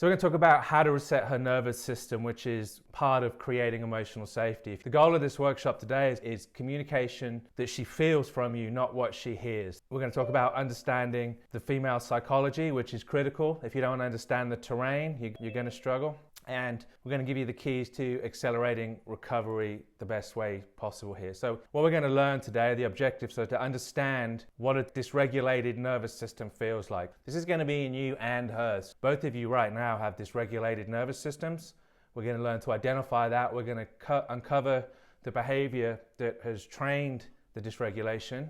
So we're going to talk about how to reset her nervous system, which is part of creating emotional safety. The goal of this workshop today is communication that she feels from you, not what she hears. We're going to talk about understanding the female psychology, which is critical. If you don't understand the terrain, you're going to struggle. And we're going to give you the keys to accelerating recovery the best way possible here. So what we're going to learn today, the objectives are to understand what a dysregulated nervous system feels like. This is going to be in you and hers. Both of you right now have dysregulated nervous systems. We're going to learn to identify that. We're going to uncover the behavior that has trained the dysregulation.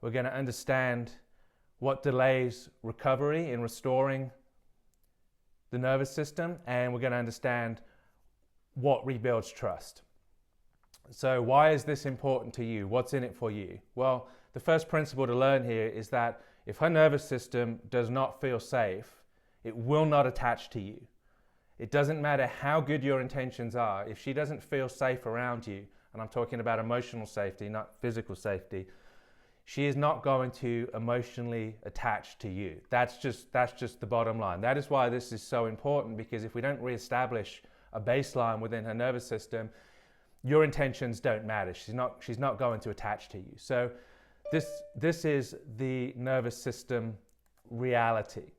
We're going to understand what delays recovery in restoring the nervous system, and we're going to understand what rebuilds trust. So why is this important to you? What's in it for you? Well, the first principle to learn here is that if her nervous system does not feel safe, it will not attach to you. It doesn't matter how good your intentions are. If she doesn't feel safe around you, and I'm talking about emotional safety, not physical safety, she is not going to emotionally attach to you. That's just the bottom line. That is why this is so important, because if we don't reestablish a baseline within her nervous system, your intentions don't matter. She's not going to attach to you. So this is the nervous system reality.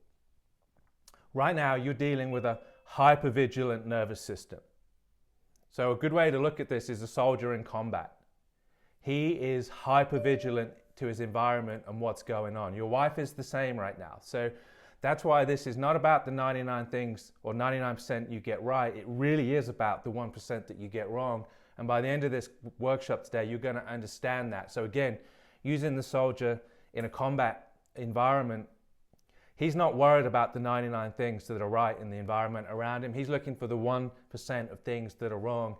Right now, you're dealing with a hypervigilant nervous system. So a good way to look at this is a soldier in combat. He is hypervigilant to his environment and what's going on. Your wife is the same right now. So that's why this is not about the 99 things or 99% you get right. It really is about the 1% that you get wrong. And by the end of this workshop today, you're going to understand that. So again, using the soldier in a combat environment, he's not worried about the 99 things that are right in the environment around him. He's looking for the 1% of things that are wrong,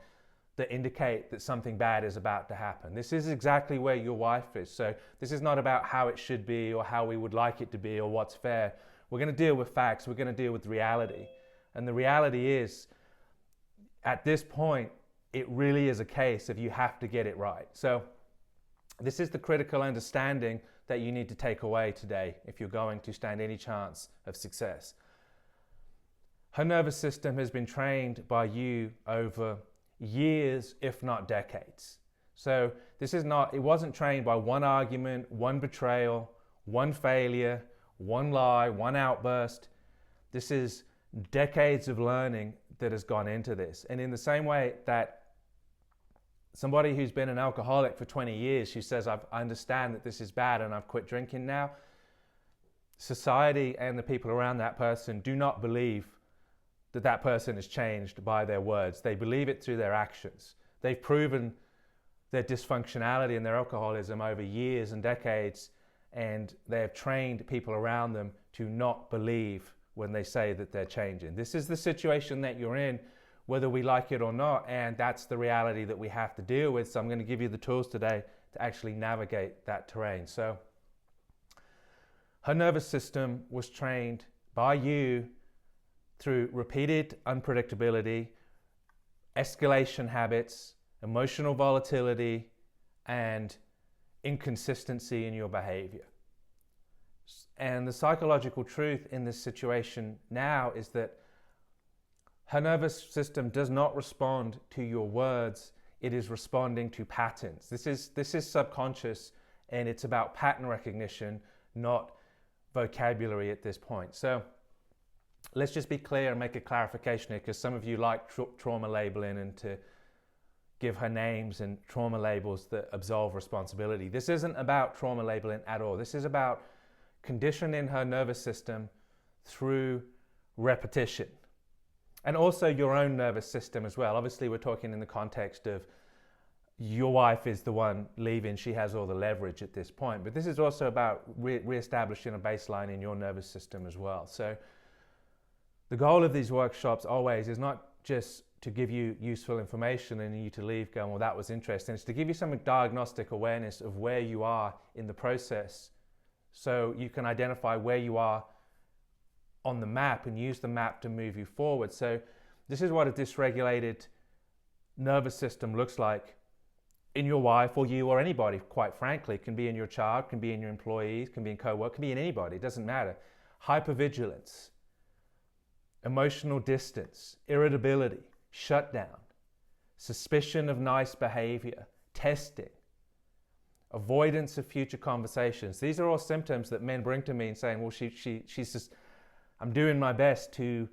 that indicate that something bad is about to happen. This is exactly where your wife is. So this is not about how it should be or how we would like it to be or what's fair. We're going to deal with facts. We're going to deal with reality. And the reality is, at this point, it really is a case of you have to get it right. So this is the critical understanding that you need to take away today if you're going to stand any chance of success. Her nervous system has been trained by you over years, if not decades. So it wasn't trained by one argument, one betrayal, one failure, one lie, one outburst. This is decades of learning that has gone into this. And in the same way that somebody who's been an alcoholic for 20 years, who says, I understand that this is bad and I've quit drinking now, society and the people around that person do not believe that person is changed by their words. They believe it through their actions. They've proven their dysfunctionality and their alcoholism over years and decades, and they have trained people around them to not believe when they say that they're changing. This is the situation that you're in, whether we like it or not, and that's the reality that we have to deal with. So I'm going to give you the tools today to actually navigate that terrain. So her nervous system was trained by you through repeated unpredictability, escalation habits, emotional volatility, and inconsistency in your behavior. And the psychological truth in this situation now is that her nervous system does not respond to your words. It is responding to patterns. This is subconscious, and it's about pattern recognition, not vocabulary at this point. So let's just be clear and make a clarification here, because some of you like trauma labeling and to give her names and trauma labels that absolve responsibility. This isn't about trauma labeling at all. This is about conditioning her nervous system through repetition. And also your own nervous system as well. Obviously, we're talking in the context of your wife is the one leaving. She has all the leverage at this point. But this is also about re-establishing a baseline in your nervous system as well. So the goal of these workshops always is not just to give you useful information and you to leave going, well, that was interesting. It's to give you some diagnostic awareness of where you are in the process, so you can identify where you are on the map and use the map to move you forward. So this is what a dysregulated nervous system looks like in your wife or you or anybody, quite frankly. It can be in your child, can be in your employees, can be in co-work, can be in anybody, it doesn't matter. Hypervigilance. emotional distance, irritability, shutdown, suspicion of nice behavior, testing, avoidance of future conversations. These are all symptoms that men bring to me and saying, well, she's just, I'm doing my best to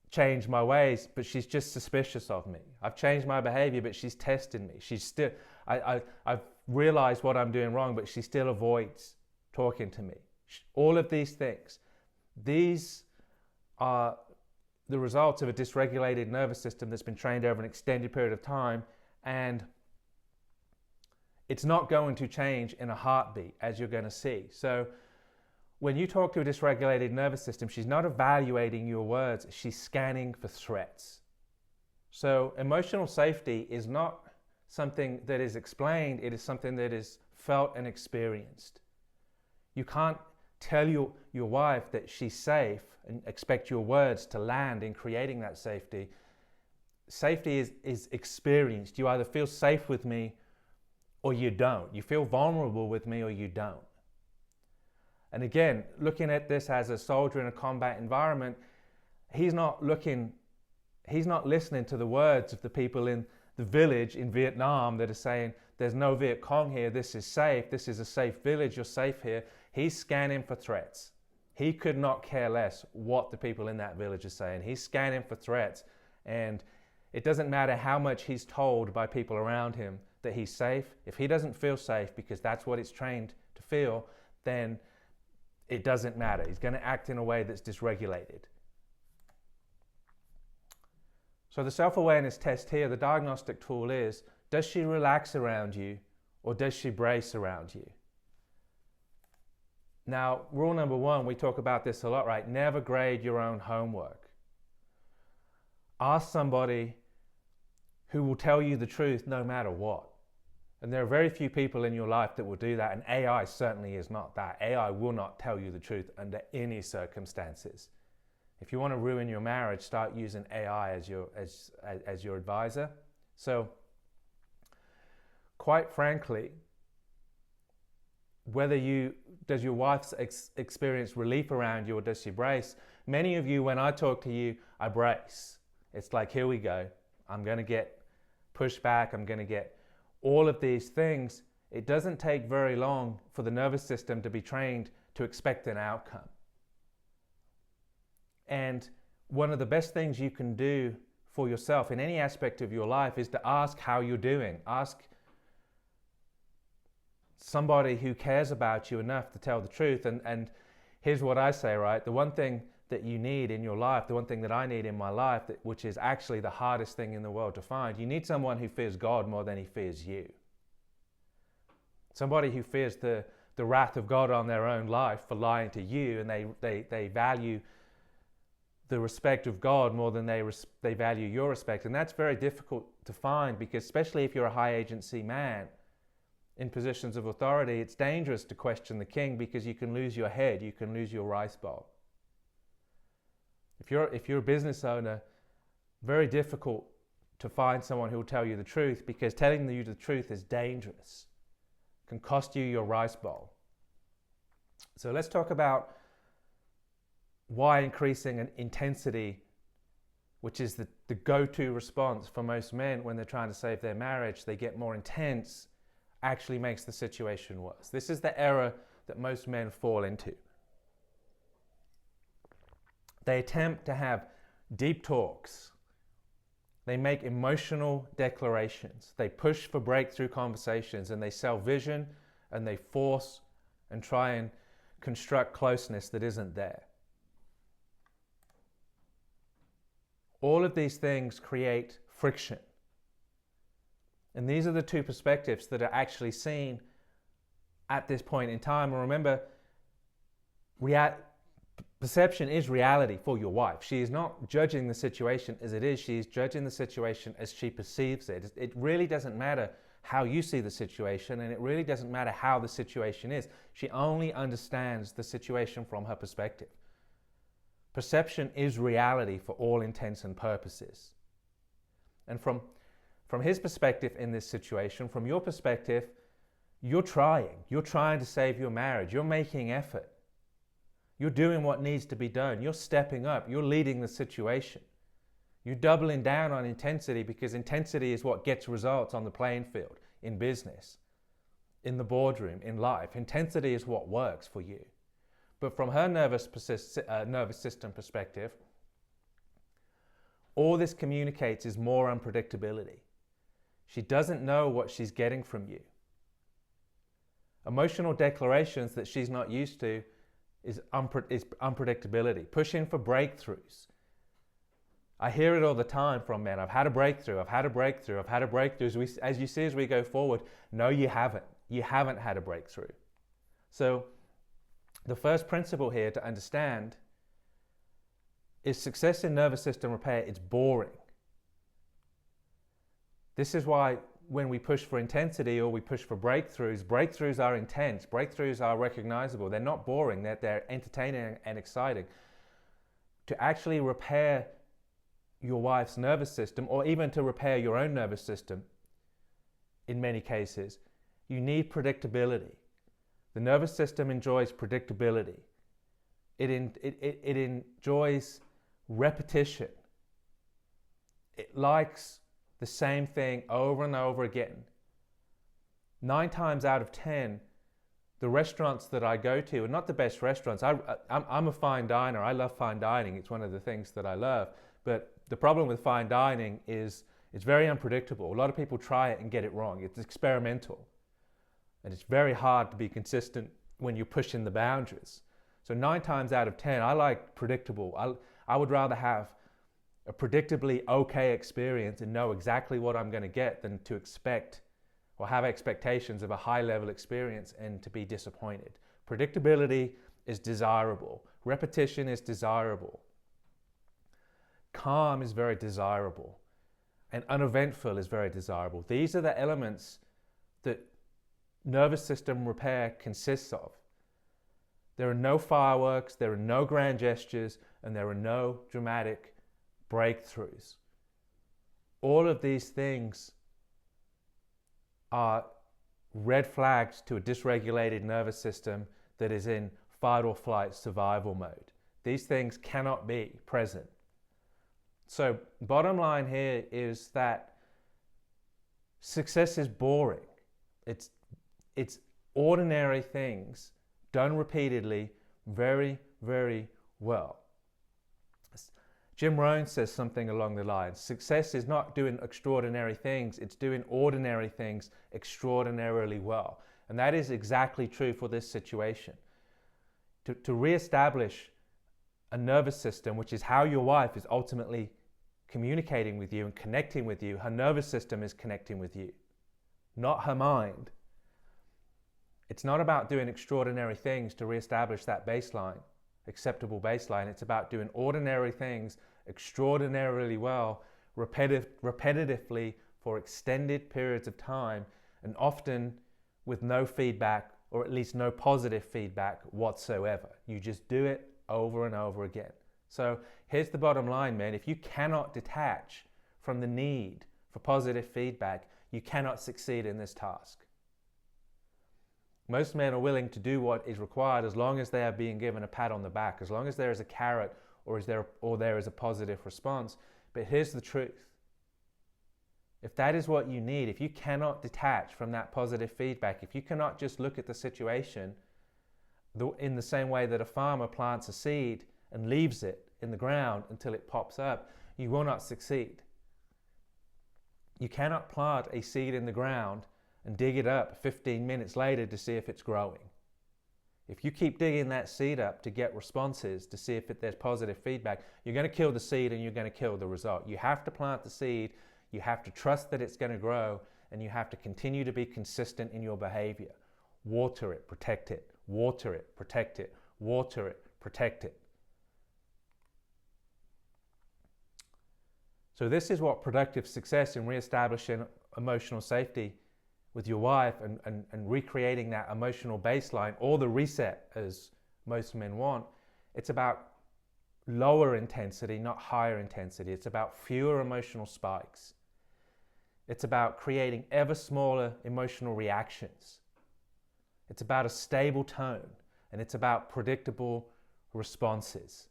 change my ways, but she's just suspicious of me. I've changed my behavior, but she's testing me. She's still, I've realized what I'm doing wrong, but she still avoids talking to me. All of these things, these are the results of a dysregulated nervous system that's been trained over an extended period of time, and it's not going to change in a heartbeat, as you're going to see. So when you talk to a dysregulated nervous system, she's not evaluating your words, she's scanning for threats. So emotional safety is not something that is explained, it is something that is felt and experienced. You can't tell your wife that she's safe and expect your words to land in creating that safety. Safety is experienced. You either feel safe with me or you don't. You feel vulnerable with me or you don't. And again, looking at this as a soldier in a combat environment, he's not listening to the words of the people in the village in Vietnam that are saying, there's no Viet Cong here, this is safe, this is a safe village, you're safe here. He's scanning for threats. He could not care less what the people in that village are saying. He's scanning for threats, and it doesn't matter how much he's told by people around him that he's safe. If he doesn't feel safe because that's what it's trained to feel, then it doesn't matter. He's going to act in a way that's dysregulated. So the self-awareness test here, the diagnostic tool is, does she relax around you or does she brace around you? Now, rule number one, we talk about this a lot, right? Never grade your own homework. Ask somebody who will tell you the truth no matter what. And there are very few people in your life that will do that, and AI certainly is not that. AI will not tell you the truth under any circumstances. If you want to ruin your marriage, start using AI as your advisor. So, quite frankly, does your wife experience relief around you or does she brace? Many of you, when I talk to you, I brace. It's like, here we go. I'm going to get pushed back. I'm going to get all of these things. It doesn't take very long for the nervous system to be trained to expect an outcome. And one of the best things you can do for yourself in any aspect of your life is to ask how you're doing. Ask somebody who cares about you enough to tell the truth. And here's what I say, right? The one thing that you need in your life, the one thing that I need in my life, which is actually the hardest thing in the world to find, you need someone who fears God more than he fears you. Somebody who fears the wrath of God on their own life for lying to you, and they value the respect of God more than they value your respect. And that's very difficult to find, because especially if you're a high agency man in positions of authority, it's dangerous to question the king, because you can lose your head, you can lose your rice bowl. If you're a business owner, very difficult to find someone who will tell you the truth, because telling you the truth is dangerous. It can cost you your rice bowl. So let's talk about why increasing an intensity, which is the go-to response for most men when they're trying to save their marriage, they get more intense, actually makes the situation worse. This is the error that most men fall into. They attempt to have deep talks. They make emotional declarations. They push for breakthrough conversations, and they sell vision, and they force and try and construct closeness that isn't there. All of these things create friction. And these are the two perspectives that are actually seen at this point in time. And remember, perception is reality for your wife. She is not judging the situation as it is. She is judging the situation as she perceives it. It really doesn't matter how you see the situation, and it really doesn't matter how the situation is. She only understands the situation from her perspective. Perception is reality for all intents and purposes. And from his perspective in this situation, from your perspective, you're trying to save your marriage. You're making effort. You're doing what needs to be done. You're stepping up. You're leading the situation. You're doubling down on intensity because intensity is what gets results on the playing field, in business, in the boardroom, in life. Intensity is what works for you. But from her nervous system perspective, all this communicates is more unpredictability. She doesn't know what she's getting from you. Emotional declarations that she's not used to is unpredictability. Pushing for breakthroughs. I hear it all the time from men. I've had a breakthrough, I've had a breakthrough, I've had a breakthrough. As you see as we go forward, no, you haven't. You haven't had a breakthrough. So the first principle here to understand is success in nervous system repair, it's boring. This is why when we push for intensity or we push for breakthroughs, breakthroughs are intense, breakthroughs are recognizable. They're not boring, they're entertaining and exciting. To actually repair your wife's nervous system, or even to repair your own nervous system, in many cases, you need predictability. The nervous system enjoys predictability. It enjoys repetition. It likes the same thing over and over again. 9 times out of 10, the restaurants that I go to are not the best restaurants. I'm a fine diner. I love fine dining. It's one of the things that I love. But the problem with fine dining is it's very unpredictable. A lot of people try it and get it wrong. It's experimental. And it's very hard to be consistent when you're pushing the boundaries. So 9 times out of 10, I like predictable. I would rather have a predictably okay experience and know exactly what I'm going to get than to expect or have expectations of a high level experience and to be disappointed. Predictability is desirable. Repetition is desirable. Calm is very desirable. And uneventful is very desirable. These are the elements that nervous system repair consists of. There are no fireworks, there are no grand gestures, and there are no dramatic breakthroughs. All of these things are red flags to a dysregulated nervous system that is in fight or flight survival mode. These things cannot be present. So bottom line here is that success is boring. It's ordinary things done repeatedly very, very well. Jim Rohn says something along the lines, success is not doing extraordinary things, it's doing ordinary things extraordinarily well. And that is exactly true for this situation. To reestablish a nervous system, which is how your wife is ultimately communicating with you and connecting with you, her nervous system is connecting with you, not her mind. It's not about doing extraordinary things to reestablish that baseline, acceptable baseline. It's about doing ordinary things extraordinarily well, repetitively for extended periods of time, and often with no feedback, or at least no positive feedback whatsoever. You just do it over and over again. So here's the bottom line, man. If you cannot detach from the need for positive feedback, you cannot succeed in this task. Most men are willing to do what is required as long as they are being given a pat on the back, as long as there is a carrot or there is a positive response. But here's the truth. If that is what you need, if you cannot detach from that positive feedback, if you cannot just look at the situation in the same way that a farmer plants a seed and leaves it in the ground until it pops up, you will not succeed. You cannot plant a seed in the ground and dig it up 15 minutes later to see if it's growing. If you keep digging that seed up to get responses, to see if there's positive feedback, you're going to kill the seed and you're going to kill the result. You have to plant the seed, you have to trust that it's going to grow, and you have to continue to be consistent in your behavior. Water it, protect it. Water it, protect it. Water it, protect it. So this is what productive success in reestablishing emotional safety with your wife and recreating that emotional baseline, or the reset as most men want. It's about lower intensity, not higher intensity. It's about fewer emotional spikes. It's about creating ever smaller emotional reactions. It's about a stable tone, and it's about predictable responses.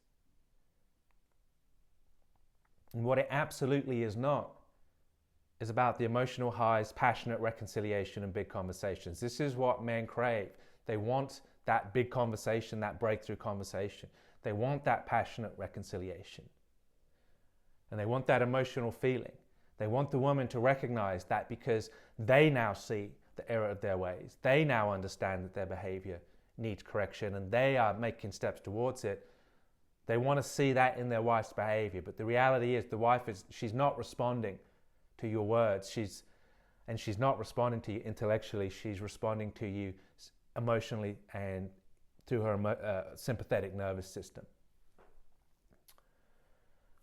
And what it absolutely is not is about the emotional highs, passionate reconciliation, and big conversations. This is what men crave. They want that big conversation, that breakthrough conversation. They want that passionate reconciliation. And they want that emotional feeling. They want the woman to recognize that because they now see the error of their ways. They now understand that their behavior needs correction and they are making steps towards it. They want to see that in their wife's behavior. But the reality is the wife she's not responding to your words. She's not responding to you intellectually. She's responding to you emotionally and through her sympathetic nervous system.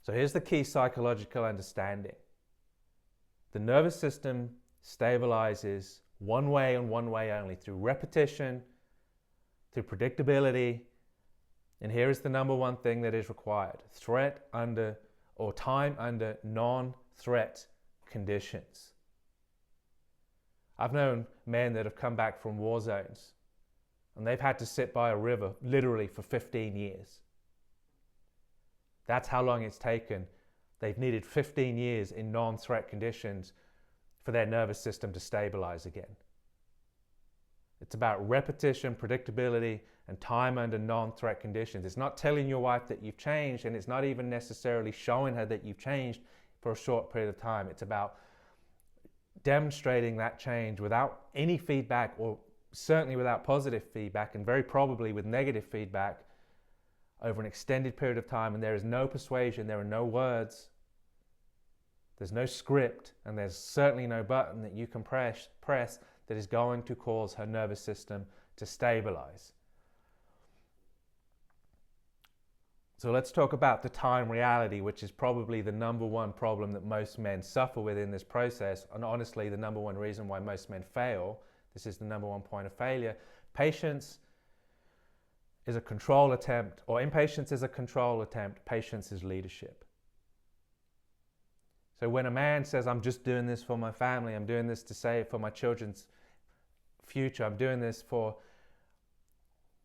So here's the key psychological understanding. The nervous system stabilizes one way and one way only, through repetition, through predictability, and here is the number one thing that is required: threat under or time under non-threat conditions. I've known men that have come back from war zones and they've had to sit by a river literally for 15 years. That's how long it's taken. They've needed 15 years in non-threat conditions for their nervous system to stabilize again. It's about repetition, predictability, and time under non-threat conditions. It's not telling your wife that you've changed, and it's not even necessarily showing her that you've changed for a short period of time. It's about demonstrating that change without any feedback, or certainly without positive feedback, and very probably with negative feedback over an extended period of time. And there is no persuasion, there are no words, there's no script, and there's certainly no button that you can press that is going to cause her nervous system to stabilize. So let's talk about the time reality, which is probably the number one problem that most men suffer with in this process, and honestly the number one reason why most men fail. This is the number one point of failure. Patience is a control attempt, or impatience is a control attempt. Patience is leadership. So when a man says, I'm just doing this for my family, I'm doing this to save for my children's future, I'm doing this for,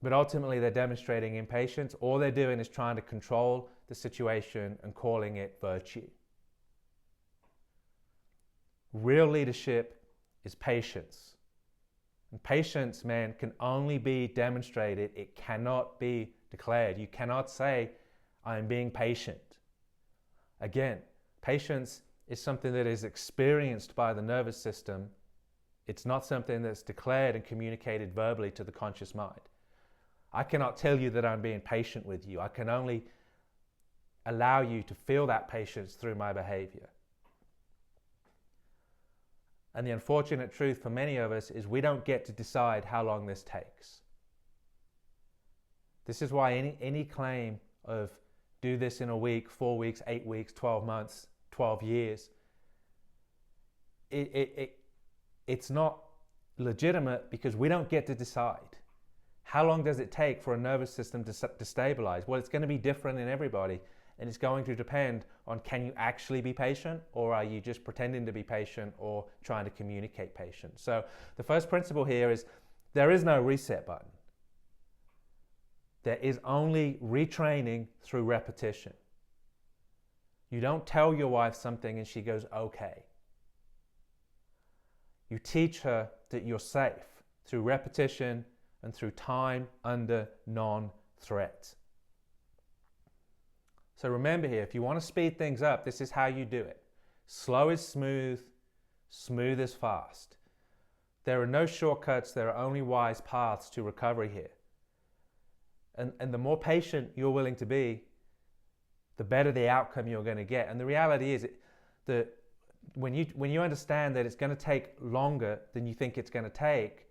but ultimately they're demonstrating impatience. All they're doing is trying to control the situation and calling it virtue. Real leadership is patience. And patience, man, can only be demonstrated. It cannot be declared. You cannot say, I am being patient. Again, patience is something that is experienced by the nervous system. It's not something that's declared and communicated verbally to the conscious mind. I cannot tell you that I'm being patient with you. I can only allow you to feel that patience through my behavior. And the unfortunate truth for many of us is we don't get to decide how long this takes. This is why any claim of do this in a week, 4 weeks, 8 weeks, 12 months, 12 years, it's not legitimate, because we don't get to decide. How long does it take for a nervous system to stabilize? Well, it's going to be different in everybody, and it's going to depend on, can you actually be patient, or are you just pretending to be patient or trying to communicate patience? So the first principle here is there is no reset button. There is only retraining through repetition. You don't tell your wife something and she goes, okay. You teach her that you're safe through repetition and through time under non-threat. So remember here, if you want to speed things up, this is how you do it. Slow is smooth, smooth is fast. There are no shortcuts, there are only wise paths to recovery here. And the more patient you're willing to be, the better the outcome you're going to get. And the reality is that when you understand that it's going to take longer than you think it's going to take,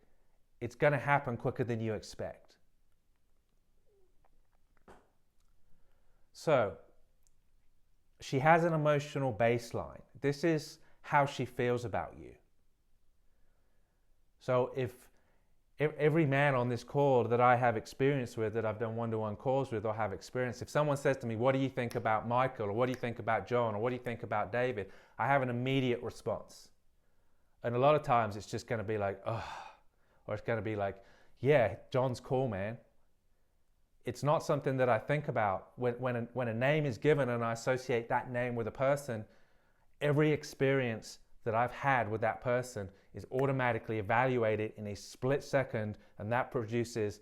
it's going to happen quicker than you expect. So, she has an emotional baseline. This is how she feels about you. So if every man on this call that I have experience with, that I've done one-to-one calls with or have experience, if someone says to me, what do you think about Michael, or what do you think about John, or what do you think about David, I have an immediate response. And a lot of times it's just going to be like, oh, or it's going to be like, yeah, John's cool, man. It's not something that I think about. When a name is given and I associate that name with a person, every experience that I've had with that person is automatically evaluated in a split second, and that produces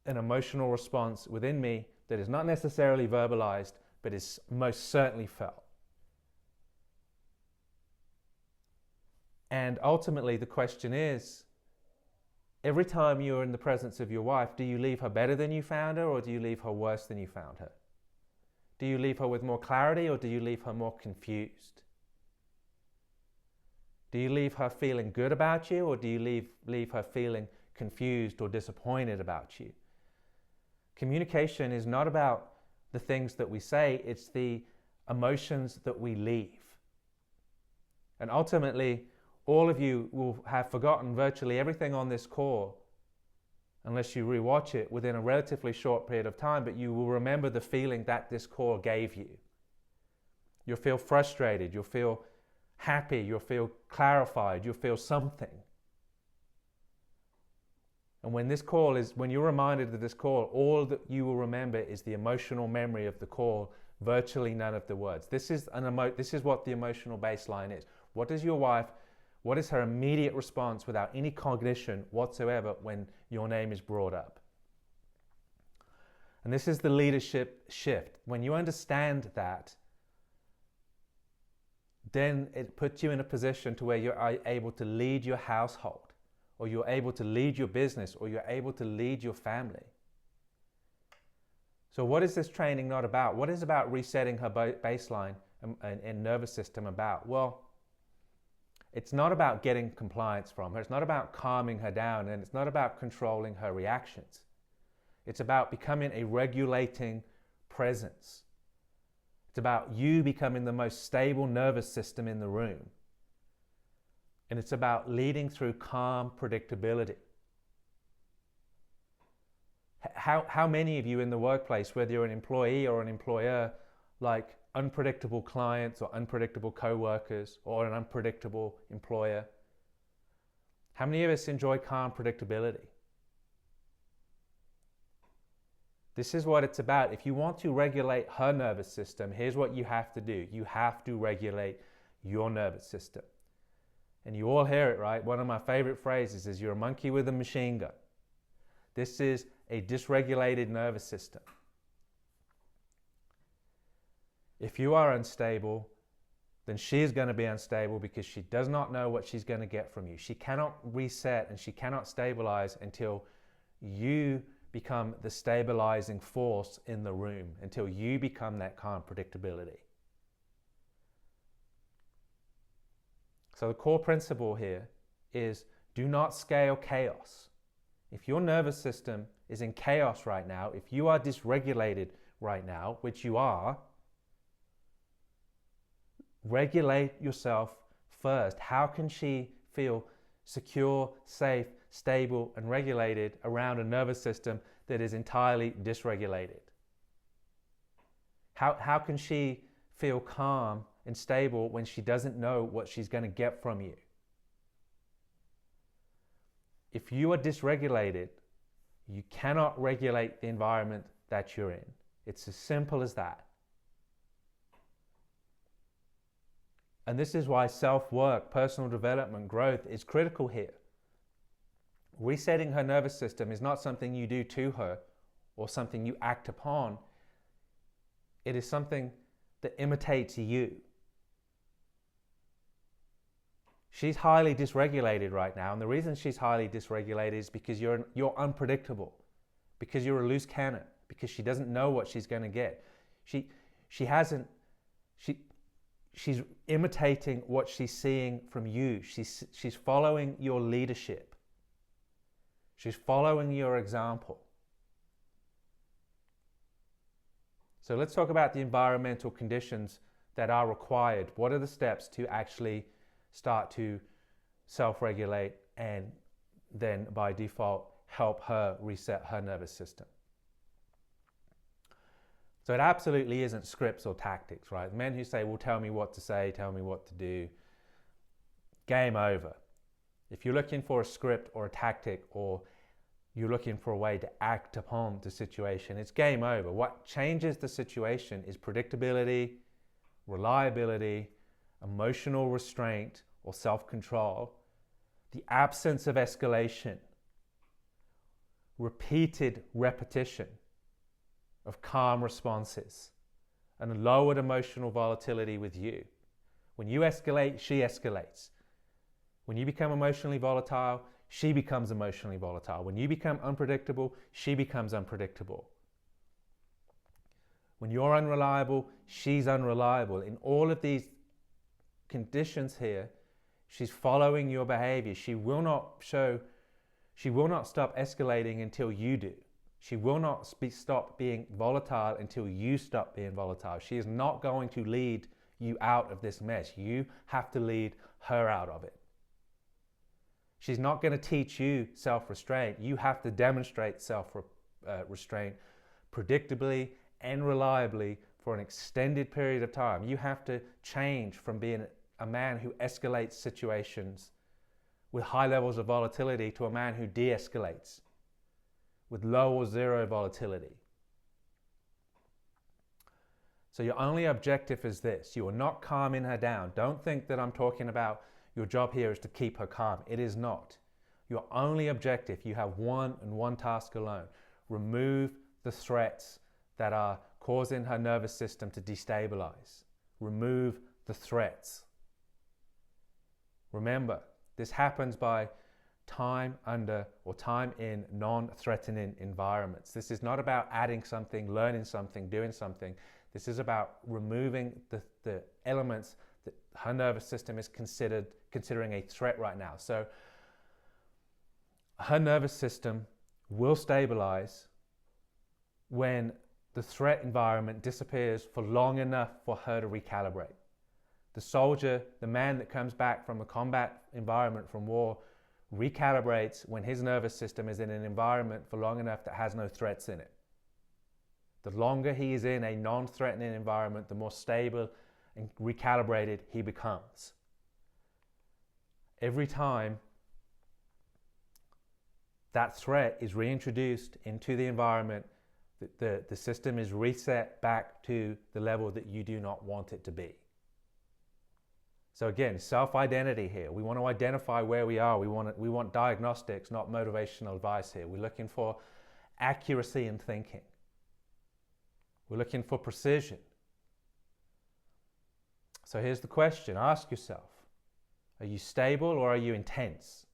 an emotional response within me that is not necessarily verbalized, but is most certainly felt. And ultimately, the question is, every time you're in the presence of your wife, do you leave her better than you found her, or do you leave her worse than you found her? Do you leave her with more clarity, or do you leave her more confused? Do you leave her feeling good about you, or do you leave her feeling confused or disappointed about you? Communication is not about the things that we say, it's the emotions that we leave. And ultimately, all of you will have forgotten virtually everything on this call, unless you rewatch it within a relatively short period of time, but you will remember the feeling that this call gave you. You'll feel frustrated, you'll feel happy, you'll feel clarified, you'll feel something. And when you're reminded of this call, all that you will remember is the emotional memory of the call, virtually none of the words. This is what the emotional baseline is. What is her immediate response without any cognition whatsoever when your name is brought up? And this is the leadership shift. When you understand that, then it puts you in a position to where you're able to lead your household, or you're able to lead your business, or you're able to lead your family. So what is this training not about? What is about resetting her baseline and nervous system about? Well, it's not about getting compliance from her. It's not about calming her down, and it's not about controlling her reactions. It's about becoming a regulating presence. It's about you becoming the most stable nervous system in the room. And it's about leading through calm predictability. How many of you in the workplace, whether you're an employee or an employer, like unpredictable clients or unpredictable co-workers or an unpredictable employer? How many of us enjoy calm predictability? This is what it's about. If you want to regulate her nervous system, here's what you have to do. You have to regulate your nervous system. And you all hear it, right? One of my favorite phrases is, you're a monkey with a machine gun. This is a dysregulated nervous system. If you are unstable, then she is going to be unstable, because she does not know what she's going to get from you. She cannot reset and she cannot stabilize until you become the stabilizing force in the room, until you become that calm predictability. So the core principle here is, do not scale chaos. If your nervous system is in chaos right now, if you are dysregulated right now, which you are, regulate yourself first. How can she feel secure, safe, stable, and regulated around a nervous system that is entirely dysregulated? How can she feel calm and stable when she doesn't know what she's going to get from you? If you are dysregulated, you cannot regulate the environment that you're in. It's as simple as that. And this is why self-work, personal development, growth is critical here. Resetting her nervous system is not something you do to her or something you act upon. It is something that imitates you. She's highly dysregulated right now, and the reason she's highly dysregulated is because you're unpredictable, because you're a loose cannon, because she doesn't know what she's going to get. She's imitating what she's seeing from you. She's following your leadership. She's following your example. So let's talk about the environmental conditions that are required. What are the steps to actually start to self-regulate and then by default help her reset her nervous system? So it absolutely isn't scripts or tactics, right? Men who say, well, tell me what to say, tell me what to do. Game over. If you're looking for a script or a tactic, or you're looking for a way to act upon the situation. It's game over. What changes the situation is predictability, reliability, emotional restraint or self-control, the absence of escalation, repeated repetition of calm responses, and lowered emotional volatility with you. When you escalate, she escalates. When you become emotionally volatile, she becomes emotionally volatile. When you become unpredictable, she becomes unpredictable. When you're unreliable, she's unreliable. In all of these conditions here, she's following your behavior. She will not stop escalating until you do. She will not stop being volatile until you stop being volatile. She is not going to lead you out of this mess. You have to lead her out of it. She's not going to teach you self-restraint. You have to demonstrate self-restraint predictably and reliably for an extended period of time. You have to change from being a man who escalates situations with high levels of volatility to a man who de-escalates with low or zero volatility. So your only objective is this. You are not calming her down. Don't think that I'm talking about your job here is to keep her calm. It is not. Your only objective, you have one task alone. Remove the threats that are causing her nervous system to destabilize. Remove the threats. Remember, this happens by time under or time in non-threatening environments. This is not about adding something, learning something, doing something. This is about removing the elements that her nervous system is considering a threat right now. So her nervous system will stabilize when the threat environment disappears for long enough for her to recalibrate. The soldier, the man that comes back from a combat environment, from war, recalibrates when his nervous system is in an environment for long enough that has no threats in it. The longer he is in a non-threatening environment, the more stable and recalibrated he becomes. Every time that threat is reintroduced into the environment, the system is reset back to the level that you do not want it to be. So again, self-identity here. We want to identify where we are. We want diagnostics, not motivational advice here. We're looking for accuracy in thinking. We're looking for precision. So here's the question. Ask yourself, are you stable or are you intense?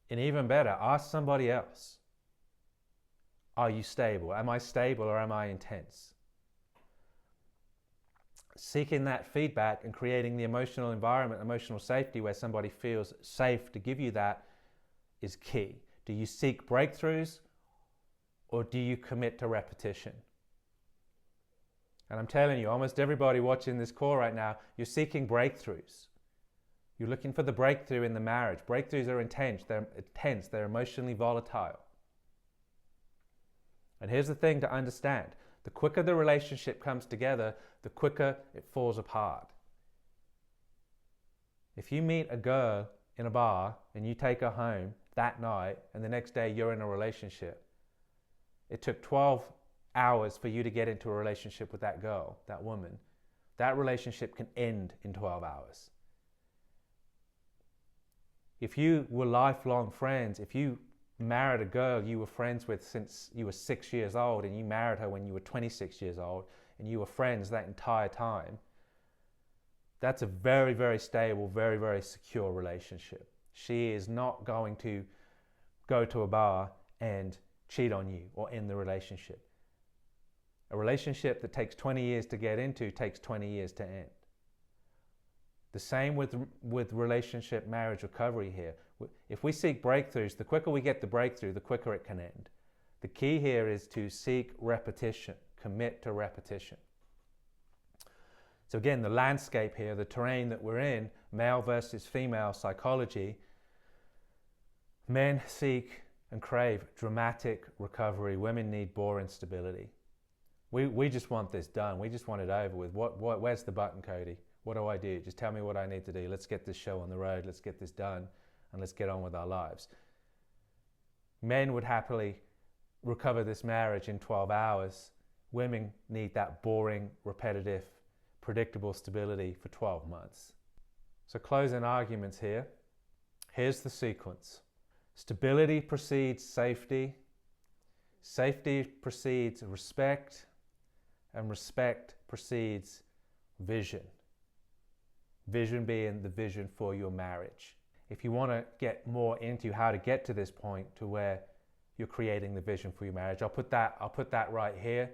And even better, ask somebody else. Are you stable? Am I stable or am I intense? Seeking that feedback and creating the emotional environment, emotional safety where somebody feels safe to give you that is key. Do you seek breakthroughs or do you commit to repetition? And I'm telling you, almost everybody watching this call right now, you're seeking breakthroughs. You're looking for the breakthrough in the marriage. Breakthroughs are intense, they're emotionally volatile. And here's the thing to understand. The quicker the relationship comes together, the quicker it falls apart. If you meet a girl in a bar and you take her home that night and the next day you're in a relationship, it took 12 hours for you to get into a relationship with that girl, that woman. That relationship can end in 12 hours. If you were lifelong friends, if you married a girl you were friends with since you were 6 years old and you married her when you were 26 years old and you were friends that entire time, that's a very, very stable, very, very secure relationship. She is not going to go to a bar and cheat on you or end the relationship. A relationship that takes 20 years to get into takes 20 years to end. The same with relationship, marriage recovery here. If we seek breakthroughs, the quicker we get the breakthrough, the quicker it can end. The key here is to seek repetition, commit to repetition. So again, the landscape here, the terrain that we're in, male versus female psychology, men seek and crave dramatic recovery. Women need boring stability. We just want this done. We just want it over with. Where's the button, Cody? What do I do? Just tell me what I need to do. Let's get this show on the road. Let's get this done and let's get on with our lives. Men would happily recover this marriage in 12 hours. Women need that boring, repetitive, predictable stability for 12 months. So closing arguments here. Here's the sequence. Stability precedes safety. Safety precedes respect. And respect precedes vision. Vision being the vision for your marriage. If you want to get more into how to get to this point to where you're creating the vision for your marriage, I'll put that right here.